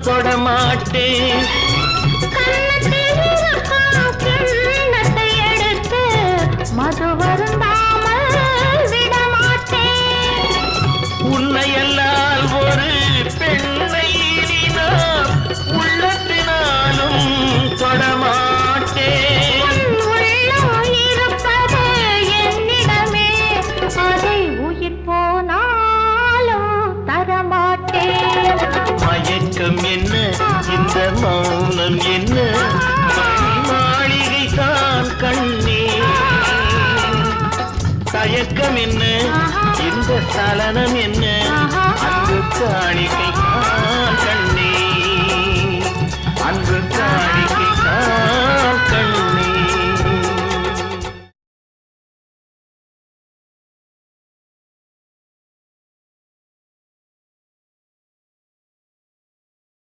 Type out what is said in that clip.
தொடமாட்டேன். கிண்ணத்தை எடுத்து மது வருந்தாமல் விடமாட்டேன். உன்னையல்லால் ஒரு பெண்ணை நான் உள்ளத்தினாலும் தொடமாட்டேன். உள்ளம் இருப்பது என்னிடமே, அதை உயிர் போனாலும் தரமாட்டேன். மயக்கம் என்ன, இந்த மௌனம் என்ன, மாளிகை தான் கண்ணே. தயக்கம் என்ன, இந்த சலனம் என்ன, அந்த காணிக்கை